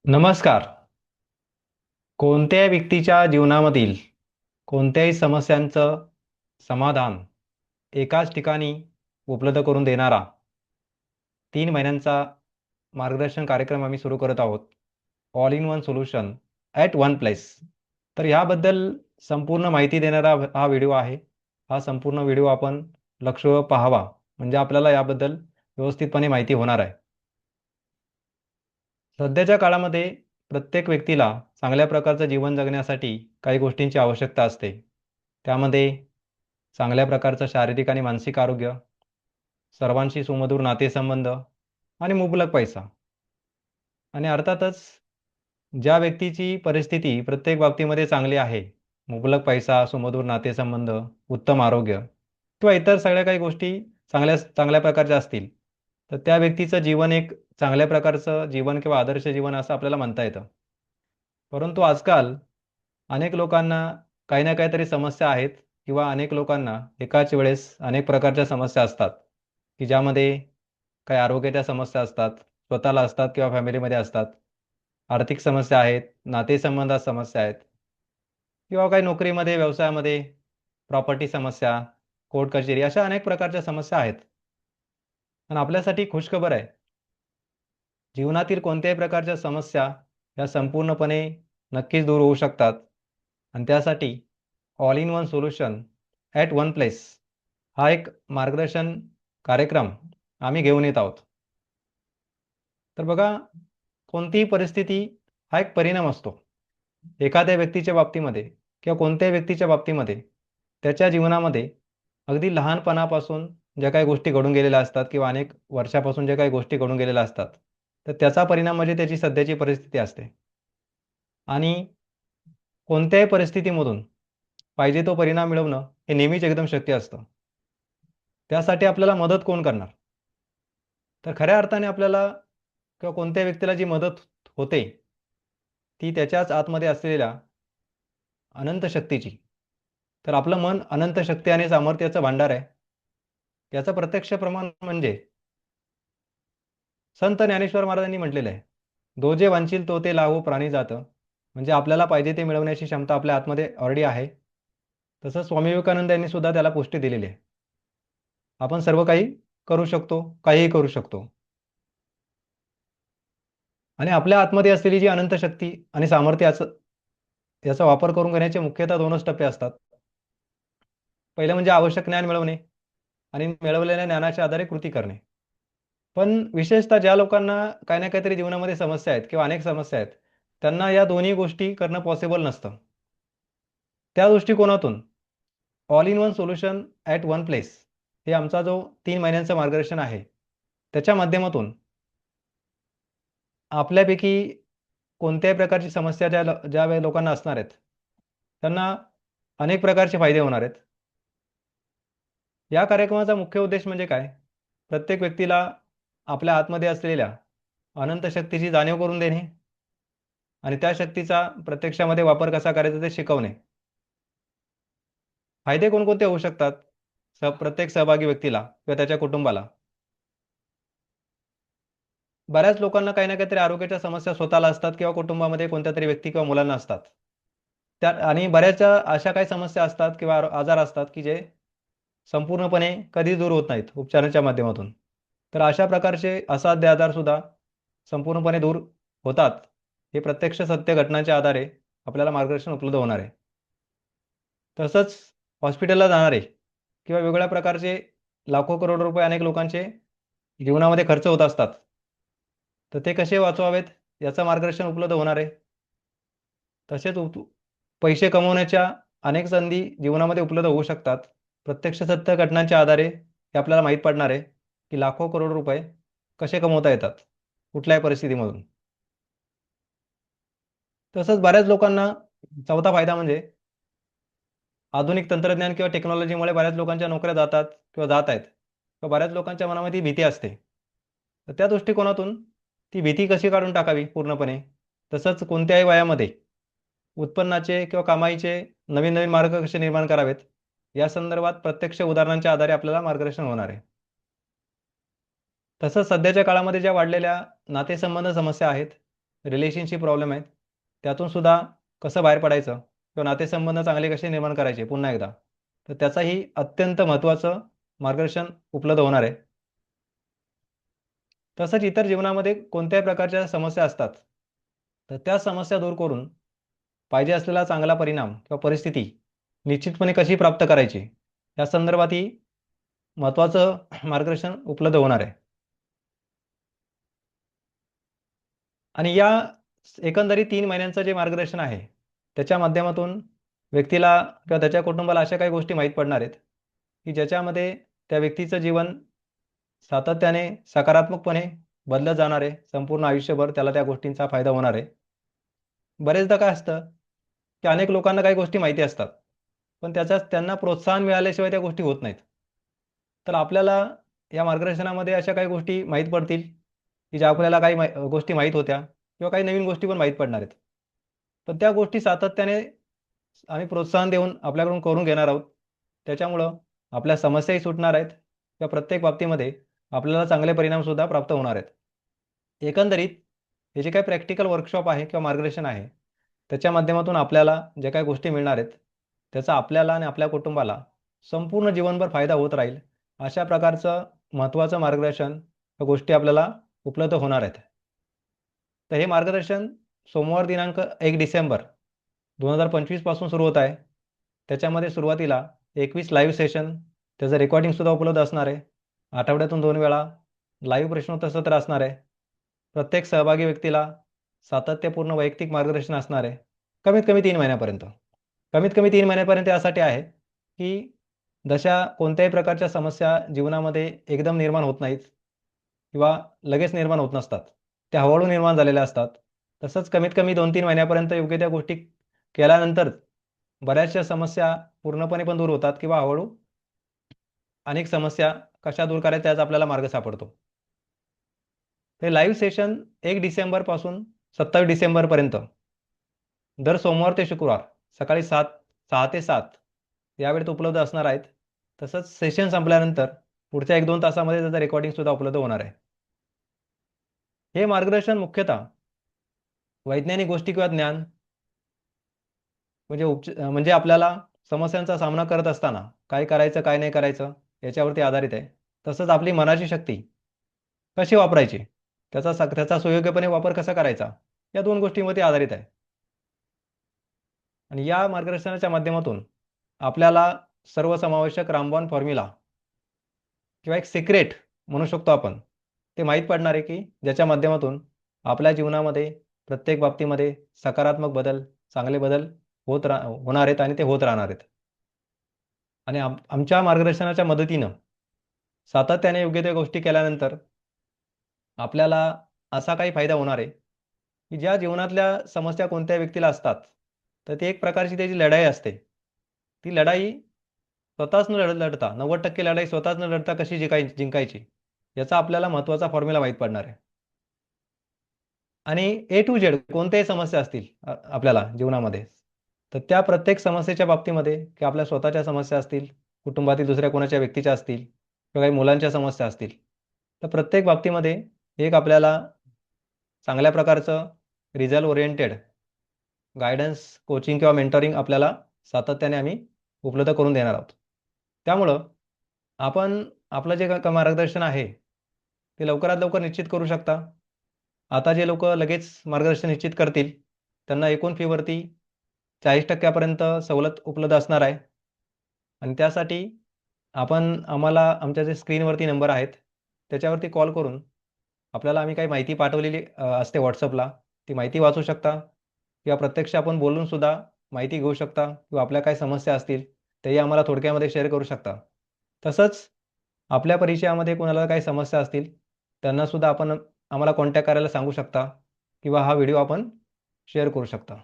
नमस्कार. कोणत्याही व्यक्तीच्या जीवनामधील कोणत्याही समस्यांचं समाधान एकाच ठिकाणी उपलब्ध करून देणारा 3 महिन्यांचा मार्गदर्शन कार्यक्रम आम्ही सुरू करत आहोत. All in one solution at one place. तर ह्याबद्दल संपूर्ण माहिती देणारा हा व्हिडिओ आहे. हा संपूर्ण व्हिडिओ आपण लक्ष पाहावा, म्हणजे आपल्याला याबद्दल व्यवस्थितपणे माहिती होणार आहे. सध्याच्या काळामध्ये प्रत्येक व्यक्तीला चांगल्या प्रकारचं जीवन जगण्यासाठी काही गोष्टींची आवश्यकता असते. त्यामध्ये चांगल्या प्रकारचं शारीरिक आणि मानसिक आरोग्य, सर्वांशी सुमधुर नातेसंबंध आणि मुबलक पैसा. आणि अर्थातच ज्या व्यक्तीची परिस्थिती प्रत्येक बाबतीमध्ये चांगली आहे, मुबलक पैसा, सुमधुर नातेसंबंध, उत्तम आरोग्य किंवा इतर सगळ्या काही गोष्टी चांगल्या चांगल्या प्रकारच्या असतील, तर त्या व्यक्तीचं जीवन एक चांगल्या प्रकारचं जीवन किंवा आदर्श जीवन असं आपल्याला म्हणता येतं. परंतु आजकाल अनेक लोकांना काही ना काहीतरी समस्या आहेत किंवा अनेक लोकांना एकाच वेळेस अनेक प्रकारच्या समस्या असतात, की ज्यामध्ये काही आरोग्याच्या समस्या असतात, स्वतःला असतात किंवा फॅमिलीमध्ये असतात. आर्थिक समस्या आहेत, नातेसंबंधात समस्या आहेत किंवा काही नोकरीमध्ये, व्यवसायामध्ये, प्रॉपर्टी समस्या, कोर्ट कचेरी अशा अनेक प्रकारच्या समस्या आहेत. पण आपल्यासाठी खुशखबर आहे. जीवनातील कोणत्याही प्रकारच्या समस्या या संपूर्णपणे नक्कीच दूर होऊ शकतात आणि त्यासाठी all in one solution at one place हा एक मार्गदर्शन कार्यक्रम आम्ही घेऊन येत आहोत. तर बघा, कोणतीही परिस्थिती हा एक परिणाम असतो. एखाद्या व्यक्तीच्या बाबतीमध्ये किंवा कोणत्याही व्यक्तीच्या बाबतीमध्ये त्याच्या जीवनामध्ये अगदी लहानपणापासून ज्या काही गोष्टी घडून गेलेल्या असतात किंवा अनेक वर्षापासून ज्या काही गोष्टी घडून गेलेल्या असतात, तर त्याचा परिणाम म्हणजे त्याची सध्याची परिस्थिती असते. आणि कोणत्याही परिस्थितीमधून पाहिजे तो परिणाम मिळवणं हे नेहमीच एकदम शक्य असतं. त्यासाठी आपल्याला मदत कोण करणार? तर खऱ्या अर्थाने आपल्याला किंवा कोणत्या व्यक्तीला जी मदत होते, ती त्याच्याच आतमध्ये असलेल्या अनंत शक्तीची. तर आपलं मन अनंत शक्ती आणि सामर्थ्याचं भांडार आहे. याचं प्रत्यक्ष प्रमाण म्हणजे संत ज्ञानेश्वर महाराजांनी म्हटलेलं आहे, "जो जे वांछील तो ते लावो प्राणी जातं." म्हणजे आपल्याला पाहिजे ते मिळवण्याची क्षमता आपल्या आतमध्ये ऑलरेडी आहे. तसंच स्वामी विवेकानंद यांनी सुद्धा त्याला पुष्टी दिलेली आहे. आपण सर्व काही करू शकतो, काहीही करू शकतो. आणि आपल्या आतमध्ये असलेली जी अनंत शक्ती आणि सामर्थ्य याचा वापर करून घेण्याचे मुख्यतः 2च टप्पे असतात. पहिलं म्हणजे आवश्यक ज्ञान मिळवणे आणि मिळवलेल्या ज्ञानाच्या आधारे कृती करणे. पण विशेषतः ज्या लोकांना काही ना काहीतरी जीवनामध्ये समस्या आहेत किंवा अनेक समस्या आहेत, त्यांना या दोन्ही गोष्टी करणं पॉसिबल नसतं. त्या दृष्टिकोनातून all in one solution at one place हे आमचा जो 3 महिन्यांचं मार्गदर्शन आहे, त्याच्या माध्यमातून आपल्यापैकी कोणत्याही प्रकारची समस्या ज्या वेळी लोकांना असणार आहेत, त्यांना अनेक प्रकारचे फायदे होणार आहेत. या कार्यक्रमाचा मुख्य उद्देश म्हणजे काय? प्रत्येक व्यक्तीला आपल्या आतमध्ये असलेल्या अनंत शक्तीची जाणीव करून देणे आणि त्या शक्तीचा प्रत्यक्षामध्ये वापर कसा करायचा ते शिकवणे. फायदे कोणकोणते होऊ शकतात? प्रत्येक सहभागी व्यक्तीला किंवा त्याच्या कुटुंबाला. बऱ्याच लोकांना काही ना काहीतरी आरोग्याच्या समस्या स्वतःला असतात किंवा कुटुंबामध्ये कोणत्यातरी व्यक्ती किंवा मुलांना असतात. त्या आणि बऱ्याचशा अशा काही समस्या असतात किंवा आजार असतात, की जे संपूर्णपणे कधीच दूर होत नाहीत उपचारांच्या माध्यमातून. तर अशा प्रकारचे असाध्य आजारसुद्धा संपूर्णपणे दूर होतात. हे प्रत्यक्ष सत्य घटनांच्या आधारे आपल्याला मार्गदर्शन उपलब्ध होणार आहे. तसंच हॉस्पिटलला जाणारे किंवा वेगवेगळ्या प्रकारचे लाखो करोडो रुपये अनेक लोकांचे जीवनामध्ये खर्च होत असतात. तर ते कसे वाचवावेत याचं मार्गदर्शन उपलब्ध होणार आहे. तसेच पैसे कमवण्याच्या अनेक संधी जीवनामध्ये उपलब्ध होऊ शकतात. प्रत्यक्ष सत्य घटनांच्या आधारे हे आपल्याला माहीत पडणार आहे, की लाखो करोड रुपये कसे कमवता येतात, कुठल्याही परिस्थितीमधून. तसंच बऱ्याच लोकांना चौथा फायदा म्हणजे आधुनिक तंत्रज्ञान किंवा टेक्नॉलॉजीमुळे बऱ्याच लोकांच्या नोकऱ्या जातात किंवा जात आहेत किंवा बऱ्याच लोकांच्या मनामध्ये भीती असते. तर त्या दृष्टिकोनातून ती भीती कशी काढून टाकावी पूर्णपणे, तसंच कोणत्याही वयामध्ये उत्पन्नाचे किंवा कमाईचे नवीन-नवीन मार्ग कसे निर्माण करावेत, या संदर्भात प्रत्यक्ष उदाहरणांच्या आधारे आपल्याला मार्गदर्शन होणार आहे. तसंच सध्याच्या काळामध्ये ज्या वाढलेल्या नातेसंबंध समस्या आहेत, रिलेशनशिप प्रॉब्लेम आहेत त्यातून सुद्धा कसं बाहेर पडायचं किंवा नातेसंबंध चांगले कसे निर्माण करायचे पुन्हा एकदा, तर त्याचाही अत्यंत महत्त्वाचं मार्गदर्शन उपलब्ध होणार आहे. तसंच इतर जीवनामध्ये कोणत्याही प्रकारच्या समस्या असतात, तर त्या समस्या दूर करून पाहिजे असलेला चांगला परिणाम किंवा परिस्थिती निश्चितपणे कशी प्राप्त करायची या संदर्भातही महत्त्वाचं मार्गदर्शन उपलब्ध होणार आहे. आणि या एकंदरीत 3 महिन्यांचं जे मार्गदर्शन आहे, त्याच्या माध्यमातून व्यक्तीला किंवा त्याच्या कुटुंबाला अशा काही गोष्टी माहीत पडणार आहेत, की ज्याच्यामध्ये त्या व्यक्तीचं जीवन सातत्याने सकारात्मकपणे बदलत जाणार आहे. संपूर्ण आयुष्यभर त्याला त्या गोष्टींचा फायदा होणार आहे. बरेचदा काय असतं, की अनेक लोकांना काही गोष्टी माहिती असतात, पण त्यांना प्रोत्साहन मिळाल्याशिवाय त्या गोष्टी होत नाहीत. तर आपल्याला या मार्गदर्शनामध्ये अशा काही गोष्टी माहीत पडतील, की ज्या आपल्याला काही गोष्टी माहीत होत्या किंवा काही नवीन गोष्टी पण माहीत पडणार आहेत. पण त्या गोष्टी सातत्याने आम्ही प्रोत्साहन देऊन आपल्याकडून करून घेणार आहोत. त्याच्यामुळं आपल्या समस्याही सुटणार आहेत किंवा प्रत्येक बाबतीमध्ये आपल्याला चांगले परिणामसुद्धा प्राप्त होणार आहेत. एकंदरीत हे जे काही प्रॅक्टिकल वर्कशॉप आहे किंवा मार्गदर्शन आहे, त्याच्या माध्यमातून आपल्याला ज्या काही गोष्टी मिळणार आहेत, त्याचा आपल्याला आणि आपल्या कुटुंबाला संपूर्ण जीवनभर फायदा होत राहील, अशा प्रकारचं महत्त्वाचं मार्गदर्शन या गोष्टी आपल्याला उपलब्ध होणार आहेत. तर हे मार्गदर्शन सोमवार दिनांक 1 डिसेंबर 2025 पासून सुरू होत आहे. त्याच्यामध्ये सुरुवातीला 21 लाईव्ह सेशन, त्याचं रेकॉर्डिंगसुद्धा उपलब्ध असणार आहे. आठवड्यातून 2 वेळा लाईव्ह प्रश्नोत्तर सत्र असणार आहे. प्रत्येक सहभागी व्यक्तीला सातत्यपूर्ण वैयक्तिक मार्गदर्शन असणार आहे. कमीत कमी 3 महिन्यापर्यंत. कमीत कमी 3 महिन्यापर्यंत यासाठी आहे, की जशा कोणत्याही प्रकारच्या समस्या जीवनामध्ये एकदम निर्माण होत नाहीत किंवा लगेच निर्माण होत नसतात. त्या हळू निर्माण झालेल्या असतात. तसंच कमीत कमी 2-3 महिन्यापर्यंत योग्य त्या गोष्टी केल्यानंतर बऱ्याचशा समस्या पूर्णपणे पण दूर होतात किंवा हळू अनेक समस्या कशा दूर करायच्या त्याचा आपल्याला मार्ग सापडतो. हे लाईव्ह सेशन 1 डिसेंबरपासून 27 डिसेंबरपर्यंत दर सोमवार ते शुक्रवार सकाळी 6 ते 7 या वेळेत उपलब्ध असणार आहेत. तसंच सेशन संपल्यानंतर पुढच्या 1-2 तासामध्ये त्याचं रेकॉर्डिंगसुद्धा उपलब्ध होणार आहे. हे मार्गदर्शन मुख्यतः वैज्ञानिक गोष्टी किंवा ज्ञान म्हणजे आपल्याला समस्यांचा सामना करत असताना काय करायचं, काय नाही करायचं याच्यावरती आधारित आहे. तसंच आपली मनाची शक्ती कशी वापरायची, त्याचा सुयोग्यपणे वापर कसा करायचा, या 2 गोष्टींवरती आधारित आहे. आणि या मार्गदर्शनाच्या माध्यमातून आपल्याला सर्वसमावेशक रामबाण फॉर्म्युला किंवा एक सिक्रेट म्हणू शकतो आपण, ते माहीत पडणार आहे, की ज्याच्या माध्यमातून आपल्या जीवनामध्ये प्रत्येक बाबतीमध्ये सकारात्मक बदल, चांगले बदल होणार आहेत आणि ते होत राहणार आहेत. आणि आमच्या मार्गदर्शनाच्या मदतीनं सातत्याने योग्य त्या गोष्टी केल्यानंतर आपल्याला असा काही फायदा होणार आहे, की ज्या जीवनातल्या समस्या कोणत्या व्यक्तीला असतात, तर ती एक प्रकारची त्याची लढाई असते. ती लढाई स्वतःच न लढता 90% लढाई स्वतःच न लढता कशी जिंकायची, याचा आपल्याला महत्त्वाचा फॉर्म्युला माहीत पडणार आहे. आणि ए टू झेड कोणत्याही समस्या असतील आपल्याला जीवनामध्ये, तर त्या प्रत्येक समस्येच्या बाबतीमध्ये किंवा आपल्या स्वतःच्या समस्या असतील, कुटुंबातील दुसऱ्या कोणाच्या व्यक्तीच्या असतील किंवा काही मुलांच्या समस्या असतील, तर प्रत्येक बाबतीमध्ये एक आपल्याला चांगल्या प्रकारचं रिझल्ट ओरिएंटेड गाईडन्स, कोचिंग किंवा मेंटॉरिंग आपल्याला सातत्याने आम्ही उपलब्ध करून देणार आहोत. त्यामुळं आपण आपलं जे मार्गदर्शन आहे, ते लवकरात लवकर निश्चित करू शकता. आता जे लोकं लगेच मार्गदर्शन निश्चित करतील, त्यांना एकूण फीवरती 40% पर्यंत सवलत उपलब्ध असणार आहे. आणि त्यासाठी आपण आम्हाला आमच्या जे स्क्रीनवरती नंबर आहेत, त्याच्यावरती कॉल करून आपल्याला आम्ही काही माहिती पाठवलेली असते WhatsAppला. ती माहिती वाचू शकता किंवा प्रत्यक्ष आपण बोलूनसुद्धा माहिती घेऊ शकता किंवा आपल्या काही समस्या असतील, तेही आम्हाला थोडक्यामध्ये शेअर करू शकता. तसंच आपल्या परिचयामध्ये कोणाला काही समस्या असतील, त्यांनासुद्धा आपण आम्हाला कॉन्टॅक्ट करायला सांगू शकता किंवा हा व्हिडिओ आपण शेअर करू शकता.